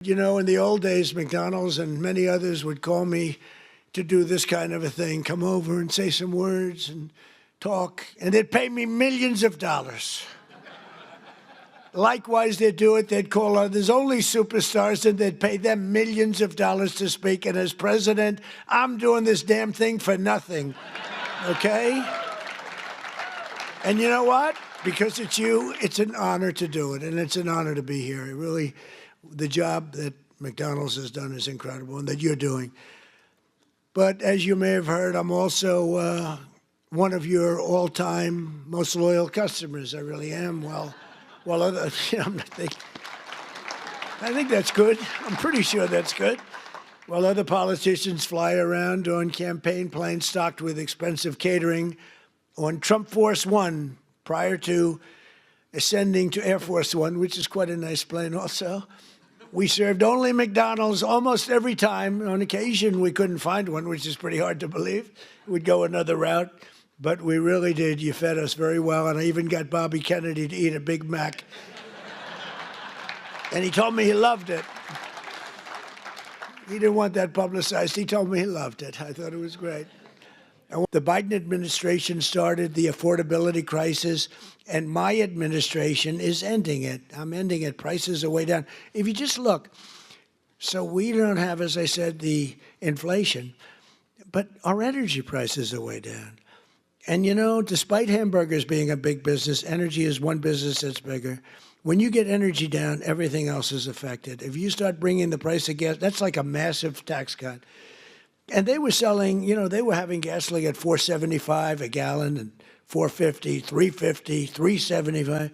You know, in the old days, McDonald's and many others would call me to do this kind of a thing, come over and say some words and talk, and they'd pay me millions of dollars. Likewise, they'd do it. They'd call others, only superstars, and they'd pay them millions of dollars to speak. And as president, I'm doing this damn thing for nothing, okay? And you know what? Because it's you, it's an honor to do it, and it's an honor to be here. It really, the job that McDonald's has done is incredible, and that you're doing. But as you may have heard, I'm also one of your all-time most loyal customers. I really am. Well, other, I think that's good. I'm pretty sure that's good. While other politicians fly around on campaign planes stocked with expensive catering, on Trump Force One, prior to ascending to Air Force One, which is quite a nice plane also, we served only McDonald's almost every time. On occasion, we couldn't find one, which is pretty hard to believe. We'd go another route, but we really did. You fed us very well, and I even got Bobby Kennedy to eat a Big Mac. And he told me he loved it. He didn't want that publicized. He told me he loved it. I thought it was great. The Biden administration started the affordability crisis, and my administration is ending it. I'm ending it. Prices are way down. If you just look, so we don't have, as I said, the inflation, but our energy prices are way down. And, you know, despite hamburgers being a big business, energy is one business that's bigger. When you get energy down, everything else is affected. If you start bringing the price of gas, that's like a massive tax cut. And they were selling, you know, they were having gasoline at $4.75 a gallon and $4.50, $3.50, $3.75.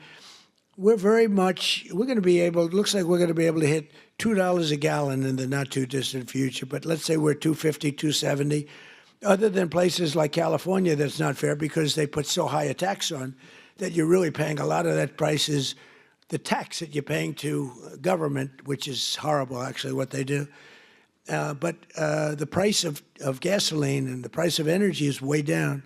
We're going to be able, it looks like we're going to be able to hit $2 a gallon in the not too distant future. But let's say we're $2.50, $2.70. Other than places like California, that's not fair because they put so high a tax on that you're really paying a lot of that price is the tax that you're paying to government, which is horrible, actually, what they do. But the price of gasoline and the price of energy is way down.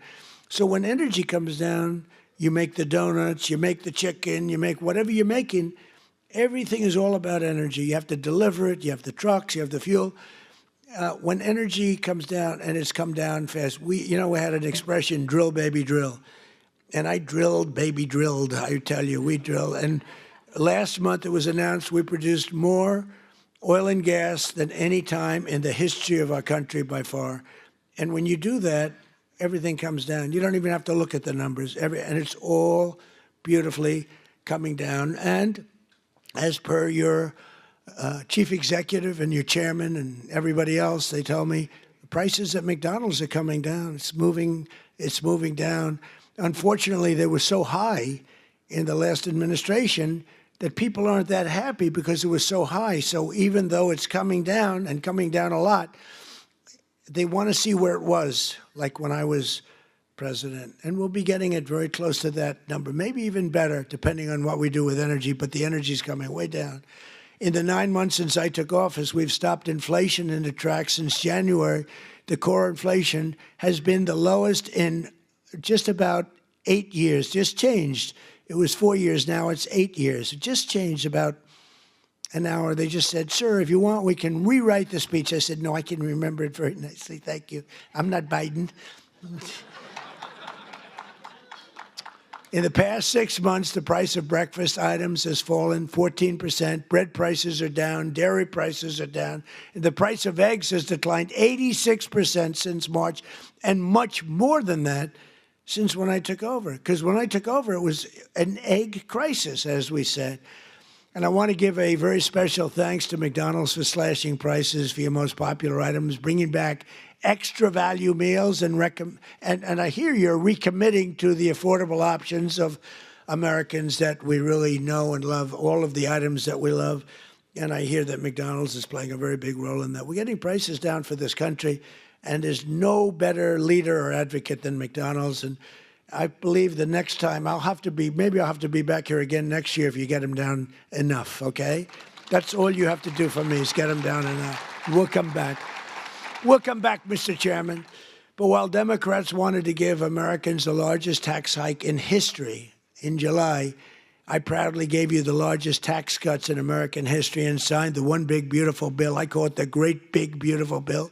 So when energy comes down, you make the donuts, you make the chicken, you make whatever you're making. Everything is all about energy. You have to deliver it. You have the trucks. You have the fuel. When energy comes down, and it's come down fast, we had an expression, drill, baby, drill. And I drilled, baby, drilled. I tell you, we drilled. And last month it was announced we produced more oil and gas than any time in the history of our country by far. And when you do that, everything comes down. You don't even have to look at the numbers. And it's all beautifully coming down. And as per your chief executive and your chairman and everybody else, they tell me the prices at McDonald's are coming down. It's moving down. Unfortunately, they were so high in the last administration that people aren't that happy because it was so high. So even though it's coming down and coming down a lot, they want to see where it was, like when I was president. And we'll be getting it very close to that number, maybe even better, depending on what we do with energy, but the energy's coming way down. In the 9 months since I took office, we've stopped inflation in the tracks. Since January, the core inflation has been the lowest in just about 8 years, just changed. It was 4 years, now it's 8 years. It just changed about an hour. They just said, sir, if you want, we can rewrite the speech. I said, no, I can remember it very nicely, thank you. I'm not Biden. In the past 6 months, the price of breakfast items has fallen 14%. Bread prices are down. Dairy prices are down. And the price of eggs has declined 86% since March, and much more than that since when I took over. Because when I took over, it was an egg crisis, as we said. And I want to give a very special thanks to McDonald's for slashing prices for your most popular items, bringing back extra value meals, and I hear you're recommitting to the affordable options of Americans that we really know and love, all of the items that we love. And I hear that McDonald's is playing a very big role in that. We're getting prices down for this country, and there's no better leader or advocate than McDonald's. And I believe the next time maybe I'll have to be back here again next year if you get them down enough, okay? That's all you have to do for me is get them down enough. We'll come back. We'll come back, Mr. Chairman. But while Democrats wanted to give Americans the largest tax hike in history in July, I proudly gave you the largest tax cuts in American history and signed the one big beautiful bill, I call it the great big beautiful bill,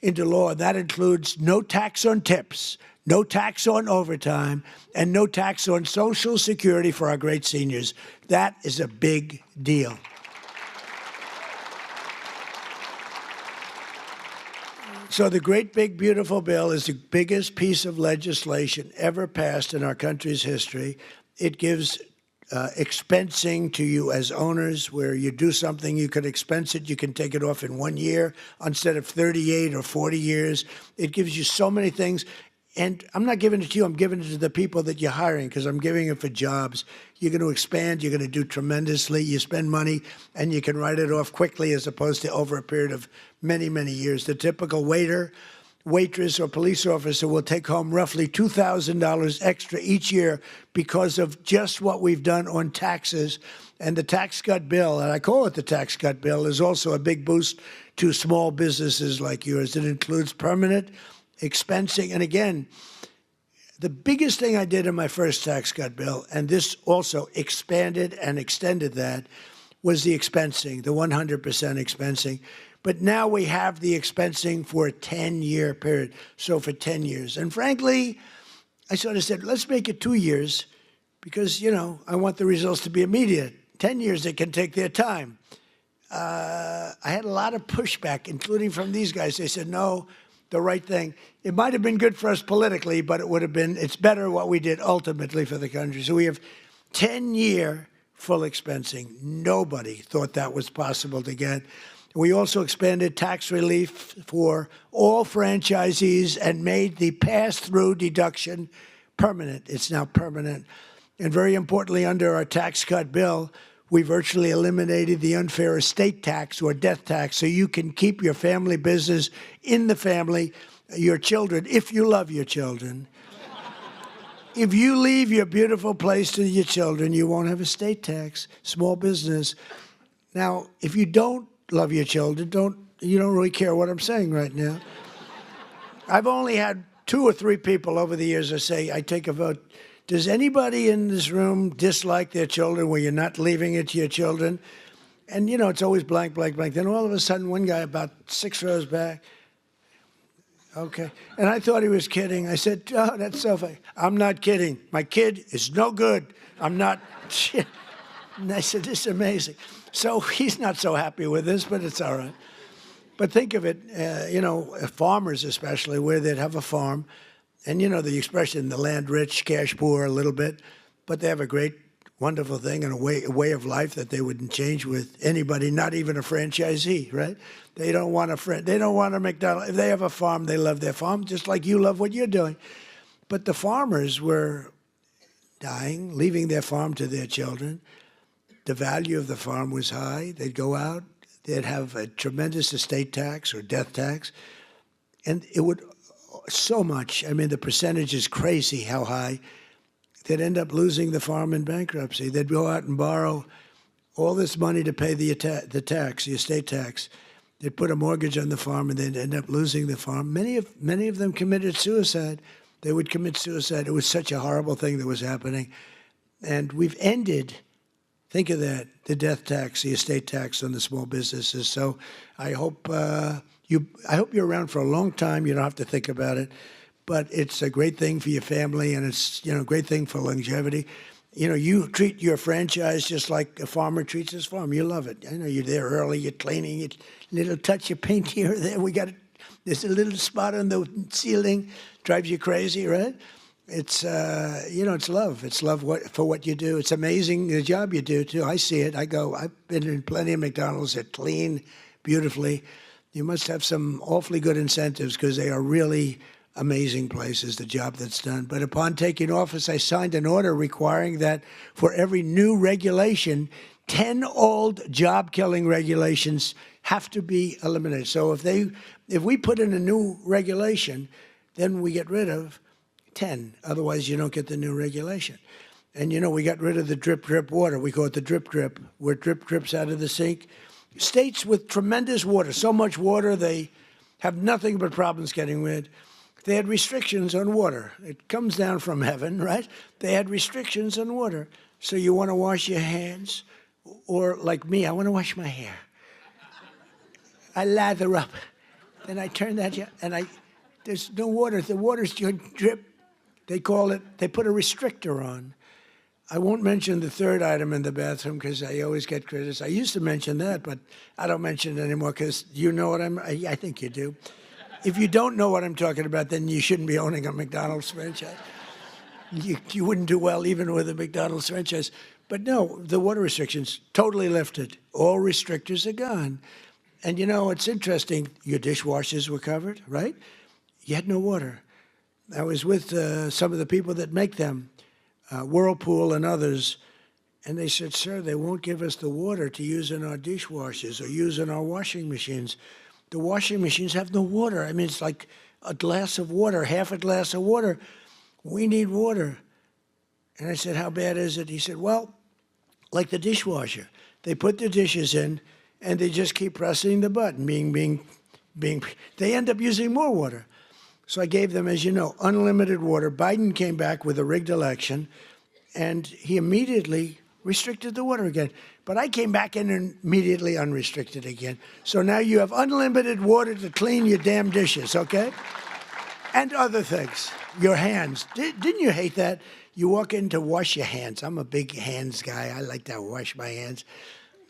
into law. That includes no tax on tips, no tax on overtime, and no tax on Social Security for our great seniors. That is a big deal. So the great big beautiful bill is the biggest piece of legislation ever passed in our country's history. It gives expensing to you as owners, where you do something, you can expense it, you can take it off in 1 year instead of 38 or 40 years. It gives you so many things. And I'm not giving it to you, I'm giving it to the people that you're hiring, because I'm giving it for jobs. You're going to expand, you're going to do tremendously. You spend money and you can write it off quickly as opposed to over a period of many, many years. The typical waiter, waitress, or police officer will take home roughly $2,000 extra each year because of just what we've done on taxes. And the tax cut bill, and I call it the tax cut bill, is also a big boost to small businesses like yours. It includes permanent expensing. And again, the biggest thing I did in my first tax cut bill, and this also expanded and extended that, was the expensing, the 100% expensing. But now we have the expensing for a 10-year period, so for 10 years. And frankly, I sort of said, let's make it 2 years because, you know, I want the results to be immediate. 10 years, they can take their time. I had a lot of pushback, including from these guys. They said, no, the right thing. It might have been good for us politically, but it would have been, it's better what we did ultimately for the country. So we have 10-year full expensing. Nobody thought that was possible to get. We also expanded tax relief for all franchisees and made the pass-through deduction permanent. It's now permanent. And very importantly, under our tax cut bill, we virtually eliminated the unfair estate tax or death tax, so you can keep your family business in the family, your children, if you love your children. If you leave your beautiful place to your children, you won't have estate tax, small business. Now, if you don't love your children, you don't really care what I'm saying right now. I've only had 2 or 3 people over the years that say, I take a vote. Does anybody in this room dislike their children where you're not leaving it to your children? And, you know, it's always blank, blank, blank. Then all of a sudden, one guy about 6 rows back, okay. And I thought he was kidding. I said, oh, that's so funny. I'm not kidding. My kid is no good. I'm not. And I said, this is amazing. So he's not so happy with this, but it's all right. But think of it, you know, farmers especially, where they'd have a farm. And you know the expression, the land rich, cash poor a little bit, but they have a great, wonderful thing and a way of life that they wouldn't change with anybody, not even a franchisee, right? They don't want they don't want a McDonald. If they have a farm, they love their farm, just like you love what you're doing. But the farmers were dying, leaving their farm to their children. The value of the farm was high. They'd go out, they'd have a tremendous estate tax or death tax, and it would so much. I mean, the percentage is crazy how high. They'd end up losing the farm in bankruptcy. They'd go out and borrow all this money to pay the tax, the estate tax. They'd put a mortgage on the farm, and they'd end up losing the farm. Many of them committed suicide. They would commit suicide. It was such a horrible thing that was happening. And we've ended, think of that, the death tax, the estate tax on the small businesses. So I hope you're around for a long time. You don't have to think about it, but it's a great thing for your family, and it's, you know, a great thing for longevity. You know, you treat your franchise just like a farmer treats his farm. You love it. I know you're there early, you're cleaning it, little touch of paint here or there. There's a little spot on the ceiling, drives you crazy, right? It's, you know, it's love. It's love for what you do. It's amazing the job you do, too. I see it. I've been in plenty of McDonald's that clean beautifully. You must have some awfully good incentives because they are really amazing places, the job that's done. But upon taking office, I signed an order requiring that for every new regulation, 10 old job-killing regulations have to be eliminated. So if we put in a new regulation, then we get rid of 10. Otherwise, you don't get the new regulation. And, you know, we got rid of the drip, drip water. We call it the drip, drip, where drip drips out of the sink. States with tremendous water, so much water they have nothing but problems getting rid. They had restrictions on water. It comes down from heaven, right? They had restrictions on water. So you want to wash your hands? Or like me, I want to wash my hair. I lather up. Then I turn that, and there's no water. The water's drip. They put a restrictor on. I won't mention the third item in the bathroom because I always get criticized. I used to mention that, but I don't mention it anymore because you know what I think you do. If you don't know what I'm talking about, then you shouldn't be owning a McDonald's franchise. You wouldn't do well even with a McDonald's franchise. But no, the water restrictions totally lifted. All restrictors are gone. And you know, it's interesting. Your dishwashers were covered, right? You had no water. I was with some of the people that make them, Whirlpool and others, and they said, sir, they won't give us the water to use in our dishwashers or use in our washing machines. The washing machines have no water. I mean, it's like a glass of water, half a glass of water. We need water. And I said, how bad is it? He said, well, like the dishwasher. They put the dishes in, and they just keep pressing the button, they end up using more water. So I gave them, as you know, unlimited water. Biden came back with a rigged election, and he immediately restricted the water again. But I came back in and immediately unrestricted again. So now you have unlimited water to clean your damn dishes, okay? And other things. Your hands. Didn't you hate that? You walk in to wash your hands. I'm a big hands guy. I like to wash my hands.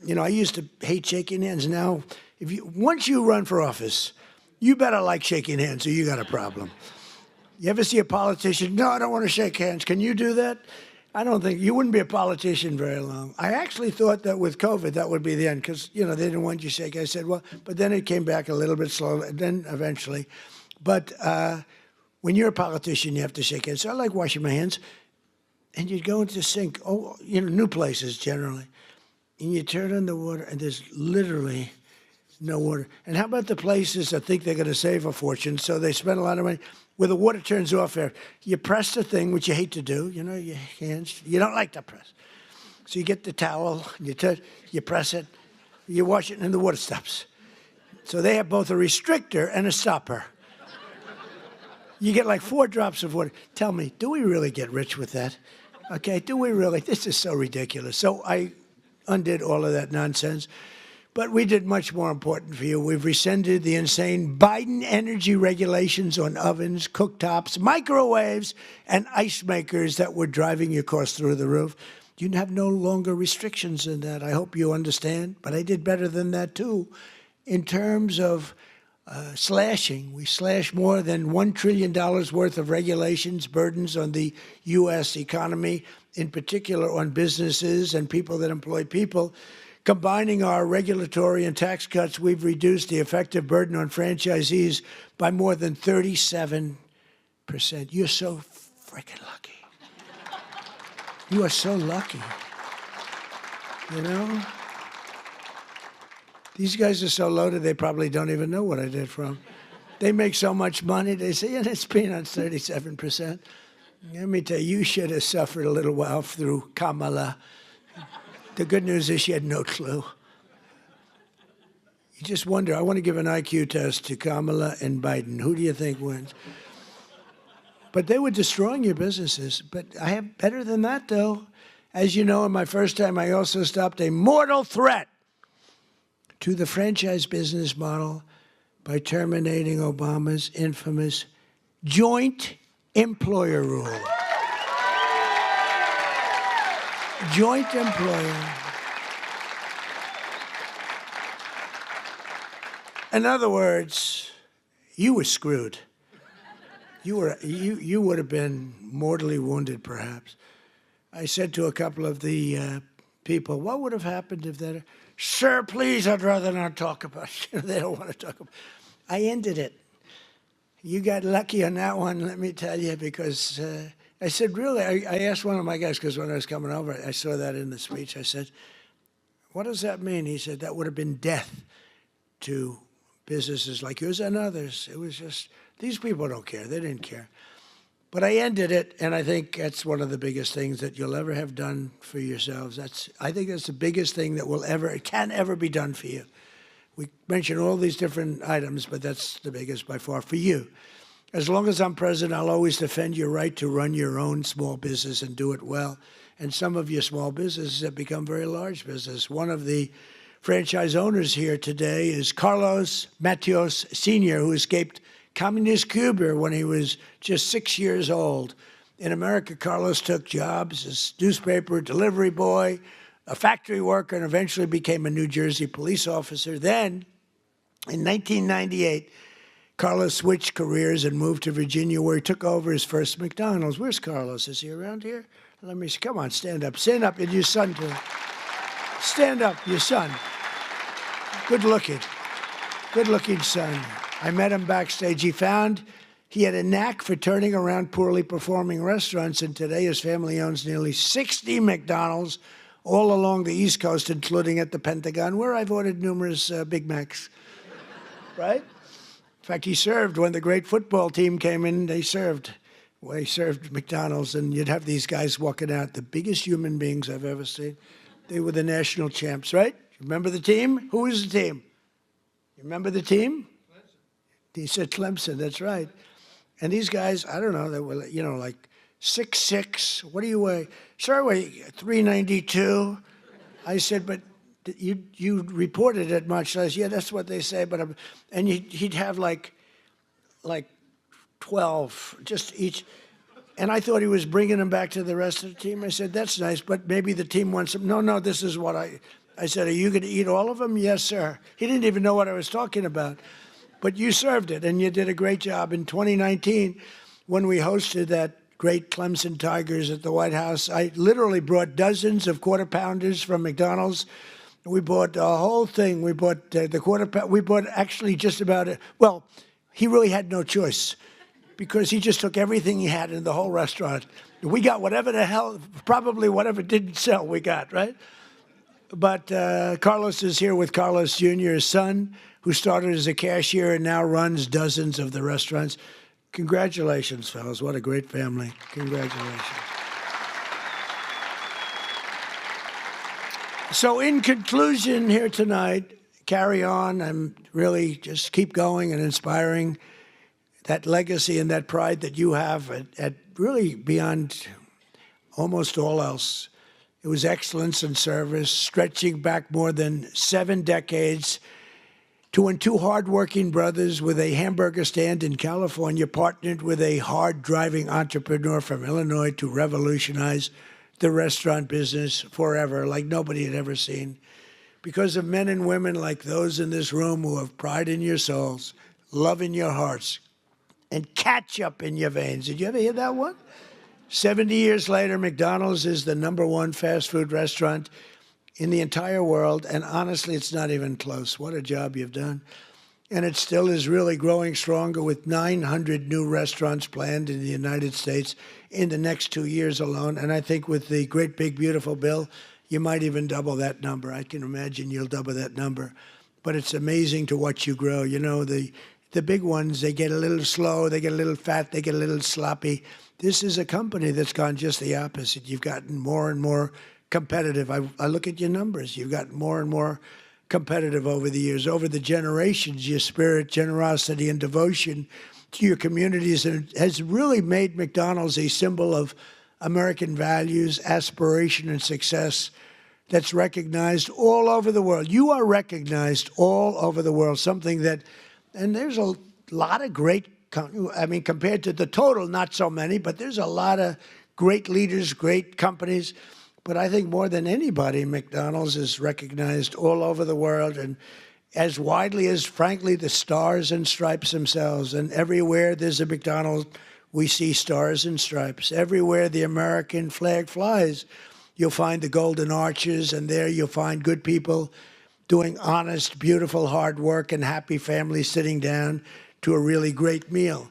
You know, I used to hate shaking hands. Now, once you run for office, you better like shaking hands or you got a problem. You ever see a politician? No, I don't want to shake hands. Can you do that? I don't think you wouldn't be a politician very long. I actually thought that with COVID, that would be the end because, you know, they didn't want you to shake. I said, well, but then it came back a little bit slowly, and then eventually. But when you're a politician, you have to shake hands. So I like washing my hands. And you'd go into the sink, new places generally, and you turn on the water, and there's literally no water. And how about the places that think they're going to save a fortune, so they spend a lot of money, where the water turns off there. You press the thing, which you hate to do, you know, your hands, you don't like to press. So you get the towel, you press it, you wash it, and the water stops. So they have both a restrictor and a stopper. You get like 4 drops of water. Tell me, do we really get rich with that? Okay, do we really? This is so ridiculous. So I undid all of that nonsense. But we did much more important for you. We've rescinded the insane Biden energy regulations on ovens, cooktops, microwaves, and ice makers that were driving your costs through the roof. You have no longer restrictions in that. I hope you understand. But I did better than that, too. In terms of slashing, we slashed more than $1 trillion worth of regulations, burdens on the U.S. economy, in particular on businesses and people that employ people. Combining our regulatory and tax cuts, we've reduced the effective burden on franchisees by more than 37%. You're so freaking lucky. You are so lucky. You know? These guys are so loaded, they probably don't even know what I did for them. They make so much money, they say, yeah, it's peanuts, 37%. Let me tell you, you should have suffered a little while through Kamala. The good news is she had no clue. You just wonder, I want to give an IQ test to Kamala and Biden. Who do you think wins? But they were destroying your businesses. But I have better than that, though. As you know, in my first time, I also stopped a mortal threat to the franchise business model by terminating Obama's infamous joint employer rule. Joint employer. In other words, you were screwed. You would have been mortally wounded, perhaps. I said to a couple of the people, what would have happened if that? Sir, please, I'd rather not talk about it. They don't want to talk about it. I ended it. You got lucky on that one, let me tell you, because I said, really, I asked one of my guys, because when I was coming over, I saw that in the speech. I said, what does that mean? He said, that would have been death to businesses like yours and others. It was just, these people don't care. They didn't care. But I ended it, and I think that's one of the biggest things that you'll ever have done for yourselves. I think that's the biggest thing that can ever be done for you. We mentioned all these different items, but that's the biggest by far for you. As long as I'm president, I'll always defend your right to run your own small business and do it well. And some of your small businesses have become very large business. One of the franchise owners here today is Carlos Matios Sr., who escaped communist Cuba when he was just 6 years old. In America, Carlos took jobs as newspaper delivery boy, a factory worker, and eventually became a New Jersey police officer. Then, in 1998, Carlos switched careers and moved to Virginia, where he took over his first McDonald's. Where's Carlos? Is he around here? Let me see. Come on, stand up. Stand up, and your son too. Stand up, your son. Good looking son. I met him backstage. He had a knack for turning around poorly performing restaurants, and today his family owns nearly 60 McDonald's all along the East Coast, including at the Pentagon, where I've ordered numerous Big Macs. Right? In fact, he served when the great football team came in. They served McDonald's, and you'd have these guys walking out, the biggest human beings I've ever seen. They were the national champs, right? Remember the team? Who was the team? You remember the team? Clemson. He said Clemson, that's right. And these guys, I don't know, they were, like 6'6". What do you weigh? Sir, I weigh 392. I said, but you reported it much less. Yeah, that's what they say. But and he'd have like 12, just each. And I thought he was bringing them back to the rest of the team. I said, that's nice, but maybe the team wants them. No, this is what I said, are you going to eat all of them? Yes, sir. He didn't even know what I was talking about. But you served it, and you did a great job. In 2019, when we hosted that great Clemson Tigers at the White House, I literally brought dozens of quarter pounders from McDonald's. We bought a whole thing. We bought the quarter pound. We bought actually just about it. Well, he really had no choice because he just took everything he had in the whole restaurant. We got whatever the hell, probably whatever didn't sell, we got, right? But Carlos is here with Carlos Jr., his son, who started as a cashier and now runs dozens of the restaurants. Congratulations, fellas. What a great family. Congratulations. So in conclusion here tonight, carry on. I'm really just keep going and inspiring that legacy and that pride that you have at really beyond almost all else. It was excellence and service, stretching back more than 7 decades to when 2 hardworking brothers with a hamburger stand in California partnered with a hard-driving entrepreneur from Illinois to revolutionize the restaurant business forever, like nobody had ever seen. Because of men and women like those in this room who have pride in your souls, love in your hearts, and ketchup in your veins. Did you ever hear that one? 70 years later, McDonald's is the #1 fast food restaurant in the entire world, and honestly, it's not even close. What a job you've done. And it still is really growing stronger with 900 new restaurants planned in the United States in the next 2 years alone. And I think with the great big beautiful bill, you might even double that number. I can imagine you'll double that number. But it's amazing to watch you grow. You know, the big ones, they get a little slow, they get a little fat, they get a little sloppy. This is a company that's gone just the opposite. You've gotten more and more competitive. I look at your numbers. You've gotten more and more competitive over the years, over the generations. Your spirit, generosity, and devotion to your communities has really made McDonald's a symbol of American values, aspiration, and success that's recognized all over the world. You are recognized all over the world, something that, and there's a lot of great, I mean, compared to the total, not so many, but there's a lot of great leaders, great companies. But I think more than anybody, McDonald's is recognized all over the world and as widely as, frankly, the stars and stripes themselves. And everywhere there's a McDonald's, we see stars and stripes. Everywhere the American flag flies, you'll find the golden arches, and there you'll find good people doing honest, beautiful, hard work, and happy families sitting down to a really great meal.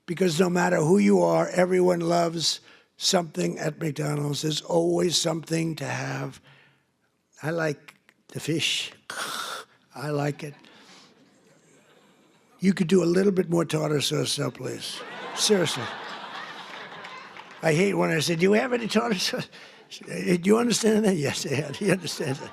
Because no matter who you are, everyone loves something at McDonald's. There's always something to have. I like the fish. I like it. You could do a little bit more tartar sauce, though, please. Seriously. I hate when I say, do you have any tartar sauce? Do you understand that? Yes, I do. He understands that.